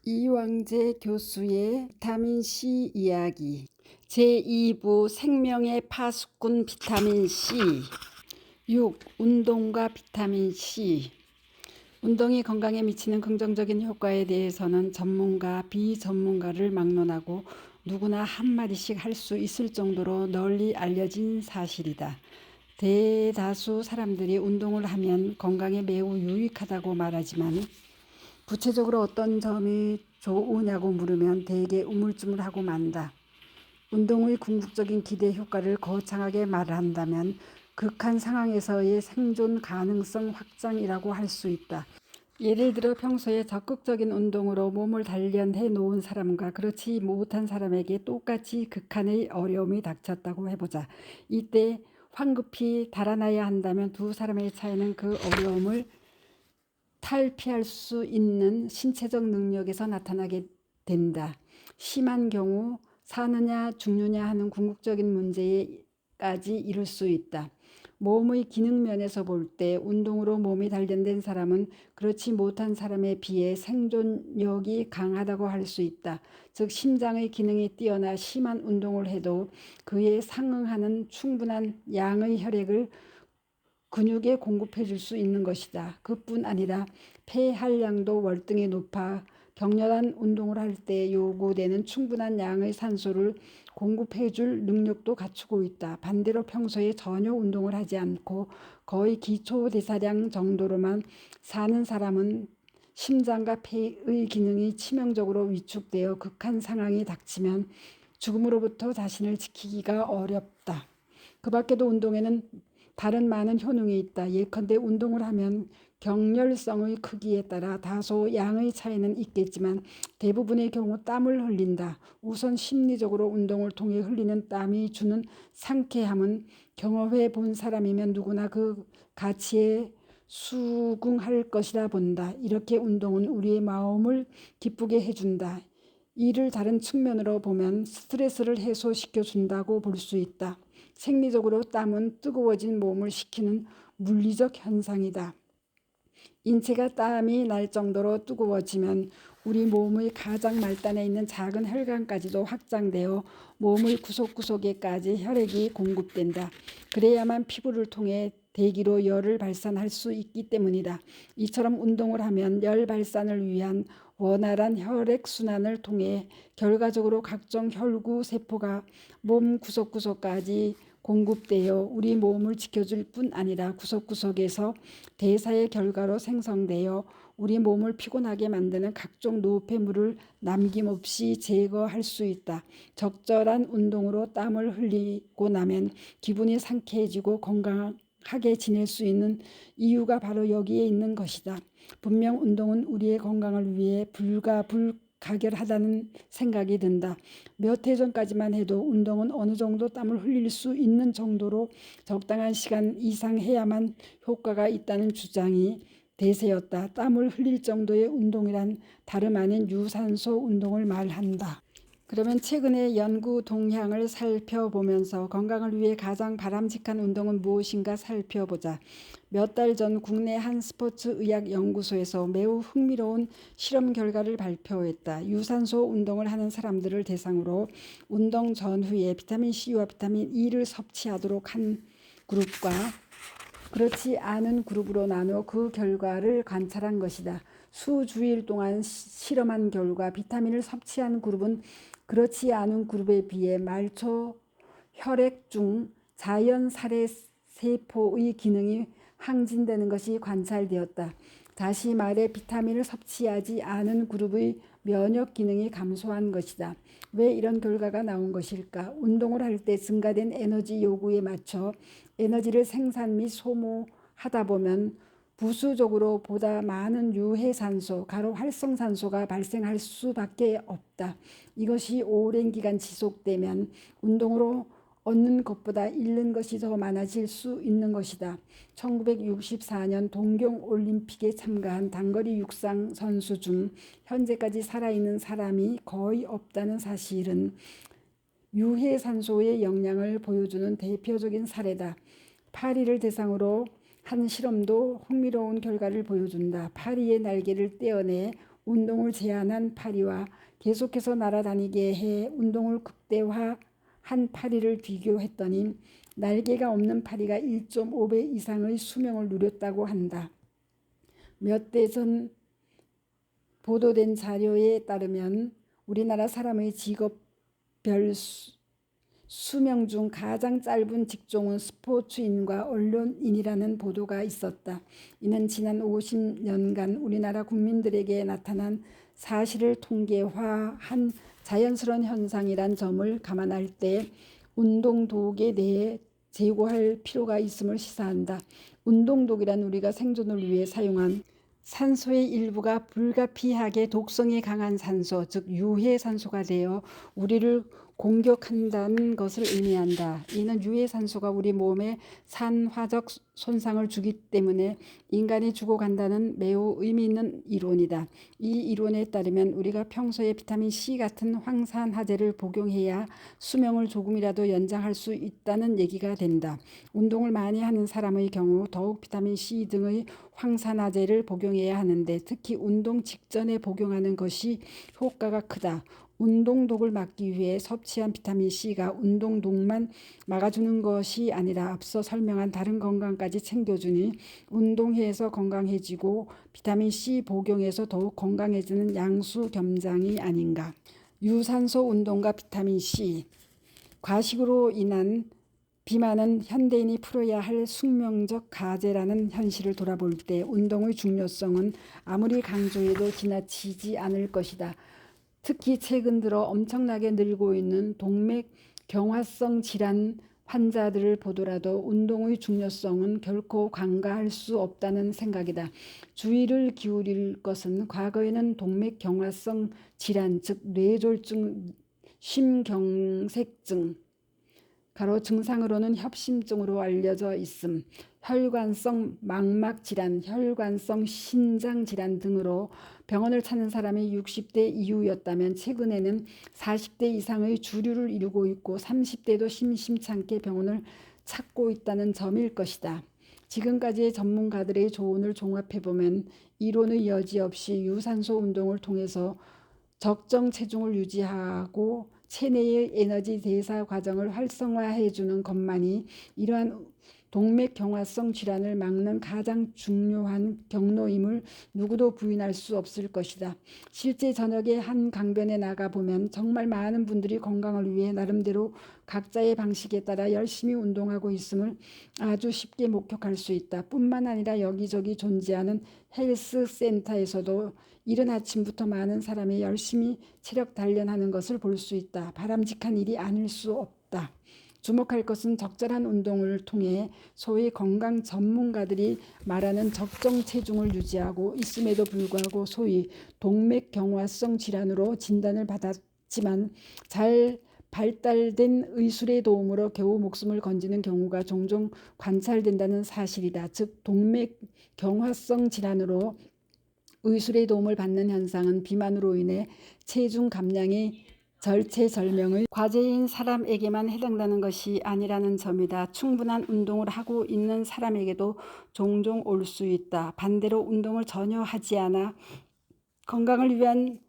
이왕재 교수의 비타민C 이야기 제2부 생명의 파수꾼 비타민C 6. 운동과 비타민C. 운동이 건강에 미치는 긍정적인 효과에 대해서는 전문가, 비전문가를 막론하고 누구나 한마디씩 할 수 있을 정도로 널리 알려진 사실이다. 대다수 사람들이 운동을 하면 건강에 매우 유익하다고 말하지만 구체적으로 어떤 점이 좋으냐고 물으면 대개 우물쭈물하고 만다. 운동의 궁극적인 기대 효과를 거창하게 말한다면 극한 상황에서의 생존 가능성 확장이라고 할 수 있다. 예를 들어 평소에 적극적인 운동으로 몸을 단련해 놓은 사람과 그렇지 못한 사람에게 똑같이 극한의 어려움이 닥쳤다고 해보자. 이때 황급히 달아나야 한다면 두 사람의 차이는 그 어려움을 탈피할 수 있는 신체적 능력에서 나타나게 된다. 심한 경우 사느냐 죽느냐 하는 궁극적인 문제까지 이룰 수 있다. 몸의 기능 면에서 볼 때 운동으로 몸이 단련된 사람은 그렇지 못한 사람에 비해 생존력이 강하다고 할 수 있다. 즉 심장의 기능이 뛰어나 심한 운동을 해도 그에 상응하는 충분한 양의 혈액을 근육에 공급해 줄 수 있는 것이다. 그뿐 아니라 폐활량도 월등히 높아 격렬한 운동을 할 때 요구되는 충분한 양의 산소를 공급해 줄 능력도 갖추고 있다. 반대로 평소에 전혀 운동을 하지 않고 거의 기초대사량 정도로만 사는 사람은 심장과 폐의 기능이 치명적으로 위축되어 극한 상황이 닥치면 죽음으로부터 자신을 지키기가 어렵다. 그 밖에도 운동에는 다른 많은 효능이 있다. 예컨대 운동을 하면 격렬성의 크기에 따라 다소 양의 차이는 있겠지만 대부분의 경우 땀을 흘린다. 우선 심리적으로 운동을 통해 흘리는 땀이 주는 상쾌함은 경험해 본 사람이면 누구나 그 가치에 수긍할 것이라 본다. 이렇게 운동은 우리의 마음을 기쁘게 해준다. 이를 다른 측면으로 보면 스트레스를 해소시켜 준다고 볼 수 있다. 생리적으로 땀은 뜨거워진 몸을 식히는 물리적 현상이다. 인체가 땀이 날 정도로 뜨거워지면 우리 몸의 가장 말단에 있는 작은 혈관까지도 확장되어 몸의 구석구석에까지 혈액이 공급된다. 그래야만 피부를 통해 대기로 열을 발산할 수 있기 때문이다. 이처럼 운동을 하면 열 발산을 위한 원활한 혈액순환을 통해 결과적으로 각종 혈구 세포가 몸 구석구석까지 공급되어 우리 몸을 지켜줄 뿐 아니라 구석구석에서 대사의 결과로 생성되어 우리 몸을 피곤하게 만드는 각종 노폐물을 남김없이 제거할 수 있다. 적절한 운동으로 땀을 흘리고 나면 기분이 상쾌해지고 건강하게 지낼 수 있는 이유가 바로 여기에 있는 것이다. 분명 운동은 우리의 건강을 위해 불가결하다는 생각이 든다. 몇 해 전까지만 해도 운동은 어느 정도 땀을 흘릴 수 있는 정도로 적당한 시간 이상 해야만 효과가 있다는 주장이 대세였다. 땀을 흘릴 정도의 운동이란 다름 아닌 유산소 운동을 말한다. 그러면 최근의 연구 동향을 살펴보면서 건강을 위해 가장 바람직한 운동은 무엇인가 살펴보자. 몇 달 전 국내 한 스포츠의학연구소에서 매우 흥미로운 실험 결과를 발표했다. 유산소 운동을 하는 사람들을 대상으로 운동 전후에 비타민C와 비타민 E를 섭취하도록 한 그룹과 그렇지 않은 그룹으로 나누어 그 결과를 관찰한 것이다. 수주일 동안 실험한 결과 비타민을 섭취한 그룹은 그렇지 않은 그룹에 비해 말초 혈액 중 자연살해 세포의 기능이 항진되는 것이 관찰되었다. 다시 말해 비타민을 섭취하지 않은 그룹의 면역 기능이 감소한 것이다. 왜 이런 결과가 나온 것일까? 운동을 할 때 증가된 에너지 요구에 맞춰 에너지를 생산 및 소모하다 보면 부수적으로 보다 많은 유해산소, 활성산소가 발생할 수밖에 없다. 이것이 오랜 기간 지속되면 운동으로 얻는 것보다 잃는 것이 더 많아질 수 있는 것이다. 1964년 동경올림픽에 참가한 단거리 육상 선수 중 현재까지 살아있는 사람이 거의 없다는 사실은 유해산소의 영향을 보여주는 대표적인 사례다. 파리를 대상으로 한 실험도 흥미로운 결과를 보여준다. 파리의 날개를 떼어내 운동을 제한한 파리와 계속해서 날아다니게 해 운동을 극대화한 파리를 비교했더니 날개가 없는 파리가 1.5배 이상의 수명을 누렸다고 한다. 몇 대 전 보도된 자료에 따르면 우리나라 사람의 직업별 수명 중 가장 짧은 직종은 스포츠인과 언론인이라는 보도가 있었다. 이는 지난 50년간 우리나라 국민들에게 나타난 사실을 통계화한 자연스러운 현상이란 점을 감안할 때 운동독에 대해 재고할 필요가 있음을 시사한다. 운동독이란 우리가 생존을 위해 사용한 산소의 일부가 불가피하게 독성이 강한 산소, 즉 유해산소가 되어 우리를 공격한다는 것을 의미한다. 이는 유해산소가 우리 몸에 산화적 손상을 주기 때문에 인간이 죽어간다는 매우 의미 있는 이론이다. 이 이론에 따르면 우리가 평소에 비타민 C 같은 황산화제를 복용해야 수명을 조금이라도 연장할 수 있다는 얘기가 된다. 운동을 많이 하는 사람의 경우 더욱 비타민 C 등의 황산화제를 복용해야 하는데 특히 운동 직전에 복용하는 것이 효과가 크다. 운동독을 막기 위해 섭취한 비타민 C가 운동독만 막아주는 것이 아니라 앞서 설명한 다른 건강까지 챙겨주니 운동해서 건강해지고 비타민 C 복용해서 더욱 건강해지는 양수겸장이 아닌가. 유산소 운동과 비타민 C. 과식으로 인한 비만은 현대인이 풀어야 할 숙명적 과제라는 현실을 돌아볼 때 운동의 중요성은 아무리 강조해도 지나치지 않을 것이다. 특히 최근 들어 엄청나게 늘고 있는 동맥경화성 질환 환자들을 보더라도 운동의 중요성은 결코 간과할 수 없다는 생각이다. 주의를 기울일 것은 과거에는 동맥경화성 질환, 즉 뇌졸중, 심경색증, 가로 증상으로는 협심증으로 알려져 있음, 혈관성 망막질환, 혈관성 신장질환 등으로 병원을 찾는 사람이 60대 이후였다면 최근에는 40대 이상의 주류를 이루고 있고 30대도 심심찮게 병원을 찾고 있다는 점일 것이다. 지금까지의 전문가들의 조언을 종합해보면 이론의 여지 없이 유산소 운동을 통해서 적정 체중을 유지하고 체내의 에너지 대사 과정을 활성화해주는 것만이 이러한 동맥경화성 질환을 막는 가장 중요한 경로임을 누구도 부인할 수 없을 것이다. 실제 저녁에 한 강변에 나가보면 정말 많은 분들이 건강을 위해 나름대로 각자의 방식에 따라 열심히 운동하고 있음을 아주 쉽게 목격할 수 있다. 뿐만 아니라 여기저기 존재하는 헬스센터에서도 이른 아침부터 많은 사람이 열심히 체력 단련하는 것을 볼 수 있다. 바람직한 일이 아닐 수 없다. 주목할 것은 적절한 운동을 통해 소위 건강 전문가들이 말하는 적정 체중을 유지하고 있음에도 불구하고 소위 동맥경화성 질환으로 진단을 받았지만 잘 발달된 의술의 도움으로 겨우 목숨을 건지는 경우가 종종 관찰된다는 사실이다. 즉 동맥경화성 질환으로 의술의 도움을 받는 현상은 비만으로 인해 체중 감량이 절체절명의 과제인 사람에게만 해당되는 것이 아니라는 점이다. 충분한 운동을 하고 있는 사람에게도 종종 올 수 있다. 반대로 운동을 전혀 하지 않아 건강을 위한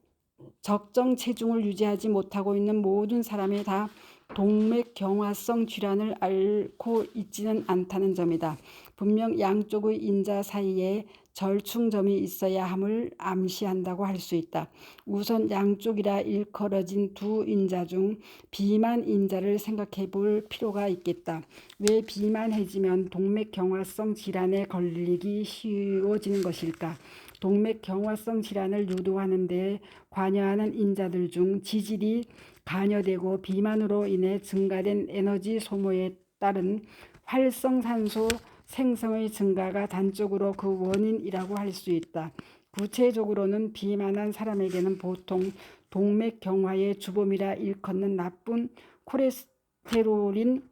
적정 체중을 유지하지 못하고 있는 모든 사람이 다 동맥경화성 질환을 앓고 있지는 않다는 점이다. 분명 양쪽의 인자 사이에 절충점이 있어야 함을 암시한다고 할 수 있다. 우선 양쪽이라 일컬어진 두 인자 중 비만 인자를 생각해 볼 필요가 있겠다. 왜 비만해지면 동맥경화성 질환에 걸리기 쉬워지는 것일까? 동맥경화성 질환을 유도하는 데 관여하는 인자들 중 지질이 관여되고 비만으로 인해 증가된 에너지 소모에 따른 활성산소 생성의 증가가 단적으로 그 원인이라고 할 수 있다. 구체적으로는 비만한 사람에게는 보통 동맥경화의 주범이라 일컫는 나쁜 콜레스테롤인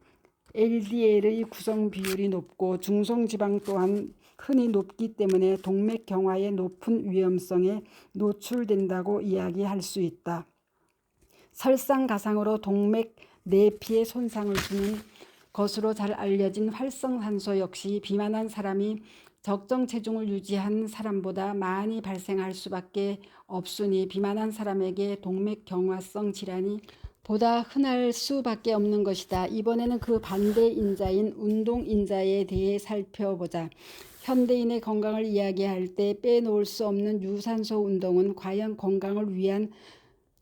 LDL의 구성 비율이 높고 중성지방 또한 흔히 높기 때문에 동맥경화의 높은 위험성에 노출된다고 이야기할 수 있다. 설상가상으로 동맥 내피에 손상을 주는 것으로 잘 알려진 활성산소 역시 비만한 사람이 적정 체중을 유지한 사람보다 많이 발생할 수밖에 없으니 비만한 사람에게 동맥경화성 질환이 보다 흔할 수밖에 없는 것이다. 이번에는 그 반대 인자인 운동 인자에 대해 살펴보자. 현대인의 건강을 이야기할 때 빼놓을 수 없는 유산소 운동은 과연 건강을 위한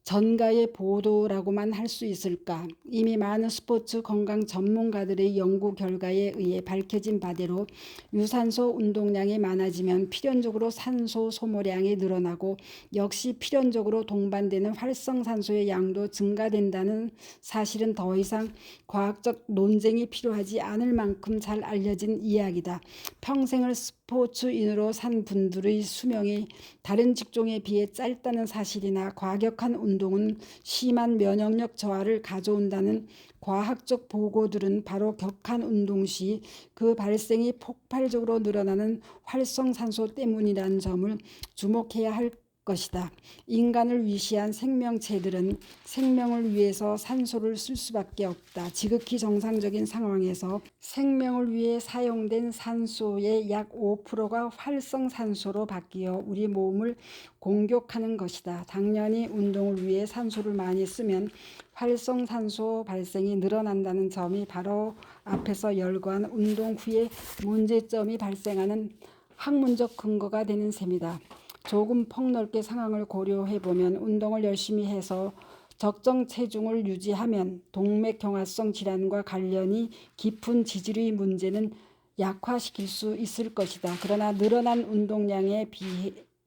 전가의 보도라고만 할 수 있을까? 이미 많은 스포츠 건강 전문가들의 연구 결과에 의해 밝혀진 바대로 유산소 운동량이 많아지면 필연적으로 산소 소모량이 늘어나고 역시 필연적으로 동반되는 활성산소의 양도 증가된다는 사실은 더 이상 과학적 논쟁이 필요하지 않을 만큼 잘 알려진 이야기다. 평생을 스포츠인으로 산 분들의 수명이 다른 직종에 비해 짧다는 사실이나 과격한 운동은 심한 면역력 저하를 가져온다는 과학적 보고들은 바로 격한 운동 시 그 발생이 폭발적으로 늘어나는 활성산소 때문이라는 점을 주목해야 할 것이다. 인간을 위시한 생명체들은 생명을 위해서 산소를 쓸 수밖에 없다. 지극히 정상적인 상황에서 생명을 위해 사용된 산소의 약 5%가 활성산소로 바뀌어 우리 몸을 공격하는 것이다. 당연히 운동을 위해 산소를 많이 쓰면 활성산소 발생이 늘어난다는 점이 바로 앞에서 열거한 운동 후에 문제점이 발생하는 학문적 근거가 되는 셈이다. 조금 폭넓게 상황을 고려해보면 운동을 열심히 해서 적정 체중을 유지하면 동맥경화성 질환과 관련이 깊은 지질의 문제는 약화시킬 수 있을 것이다. 그러나 늘어난 운동량에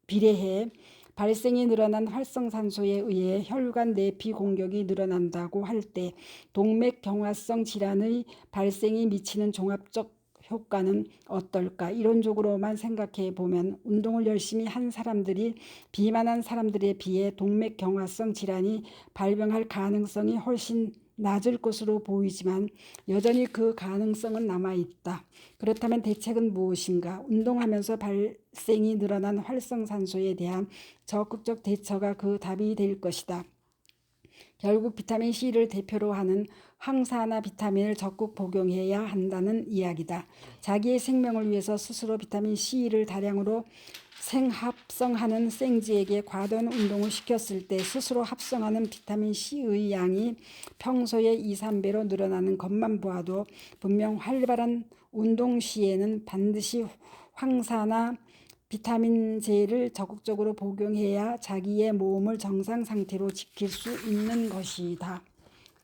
비례해 발생이 늘어난 활성산소에 의해 혈관 내피 공격이 늘어난다고 할 때 동맥경화성 질환의 발생이 미치는 종합적 효과는 어떨까? 이론적으로만 생각해 보면 운동을 열심히 한 사람들이 비만한 사람들에 비해 동맥경화성 질환이 발병할 가능성이 훨씬 낮을 것으로 보이지만 여전히 그 가능성은 남아있다. 그렇다면 대책은 무엇인가? 운동하면서 발생이 늘어난 활성산소에 대한 적극적 대처가 그 답이 될 것이다. 결국 비타민 C를 대표로 하는 항산화 비타민을 적극 복용해야 한다는 이야기다. 자기의 생명을 위해서 스스로 비타민 C를 다량으로 생합성하는 생쥐에게 과도한 운동을 시켰을 때 스스로 합성하는 비타민 C의 양이 평소의 2, 3배로 늘어나는 것만 보아도 분명 활발한 운동 시에는 반드시 황산화 비타민제를 적극적으로 복용해야 자기의 몸을 정상 상태로 지킬 수 있는 것이다.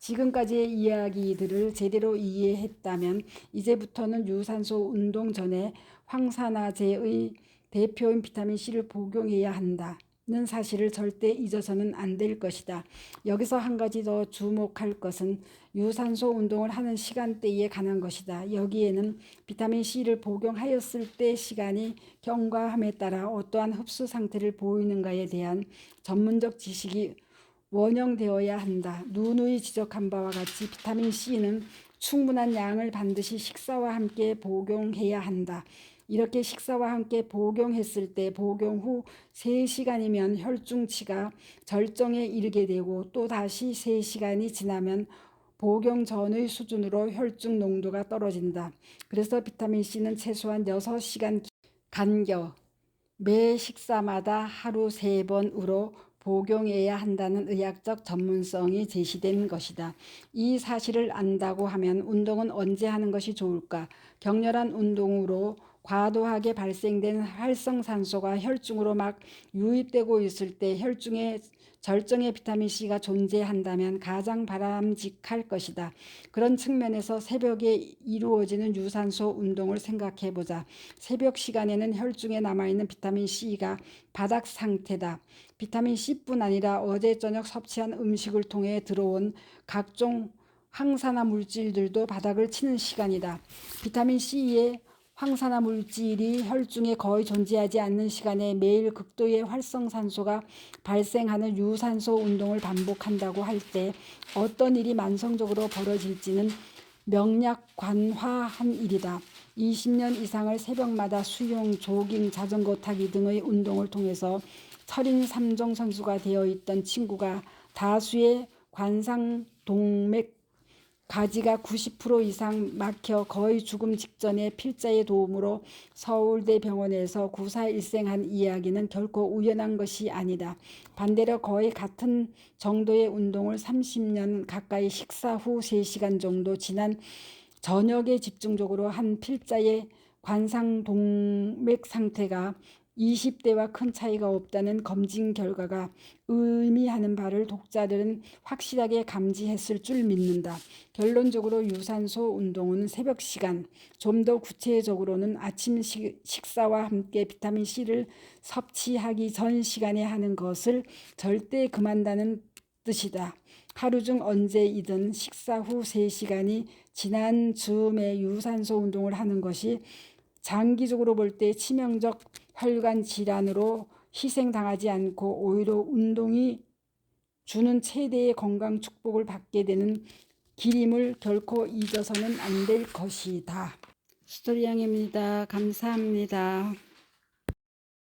지금까지의 이야기들을 제대로 이해했다면 이제부터는 유산소 운동 전에 황산화제의 대표인 비타민 C를 복용해야 한다는 사실을 절대 잊어서는 안 될 것이다. 여기서 한 가지 더 주목할 것은 유산소 운동을 하는 시간대에 관한 것이다. 여기에는 비타민 C를 복용하였을 때 시간이 경과함에 따라 어떠한 흡수 상태를 보이는가에 대한 전문적 지식이 원형되어야 한다. 누누이 지적한 바와 같이 비타민 C는 충분한 양을 반드시 식사와 함께 복용해야 한다. 이렇게 식사와 함께 복용했을 때 복용 후 3시간이면 혈중치가 절정에 이르게 되고 또 다시 3시간이 지나면 복용 전의 수준으로 혈중 농도가 떨어진다. 그래서 비타민 C는 최소한 6시간 간격 매 식사마다 하루 3번으로 복용해야 한다는 의학적 전문성이 제시된 것이다. 이 사실을 안다고 하면 운동은 언제 하는 것이 좋을까? 격렬한 운동으로 과도하게 발생된 활성산소가 혈중으로 막 유입되고 있을 때 혈중에 절정의 비타민 C가 존재한다면 가장 바람직할 것이다. 그런 측면에서 새벽에 이루어지는 유산소 운동을 생각해 보자. 새벽 시간에는 혈중에 남아있는 비타민 C가 바닥 상태다. 비타민 C뿐 아니라 어제 저녁 섭취한 음식을 통해 들어온 각종 항산화 물질들도 바닥을 치는 시간이다. 비타민 C의 황산화 물질이 혈중에 거의 존재하지 않는 시간에 매일 극도의 활성산소가 발생하는 유산소 운동을 반복한다고 할 때 어떤 일이 만성적으로 벌어질지는 명약관화한 일이다. 20년 이상을 새벽마다 수영, 조깅, 자전거 타기 등의 운동을 통해서 철인 3종 선수가 되어 있던 친구가 다수의 관상 동맥 가지가 90% 이상 막혀 거의 죽음 직전에 필자의 도움으로 서울대 병원에서 구사일생한 이야기는 결코 우연한 것이 아니다. 반대로 거의 같은 정도의 운동을 30년 가까이 식사 후 3시간 정도 지난 저녁에 집중적으로 한 필자의 관상동맥 상태가 20대와 큰 차이가 없다는 검진 결과가 의미하는 바를 독자들은 확실하게 감지했을 줄 믿는다. 결론적으로 유산소 운동은 새벽 시간, 좀 더 구체적으로는 아침 식사와 함께 비타민 C를 섭취하기 전 시간에 하는 것을 절대 금한다는 뜻이다. 하루 중 언제이든 식사 후 3시간이 지난 즈음에 유산소 운동을 하는 것이 장기적으로 볼 때 치명적 혈관 질환으로 희생당하지 않고 오히려 운동이 주는 최대의 건강 축복을 받게 되는 길임을 결코 잊어서는 안 될 것이다. 스토리양입니다. 감사합니다.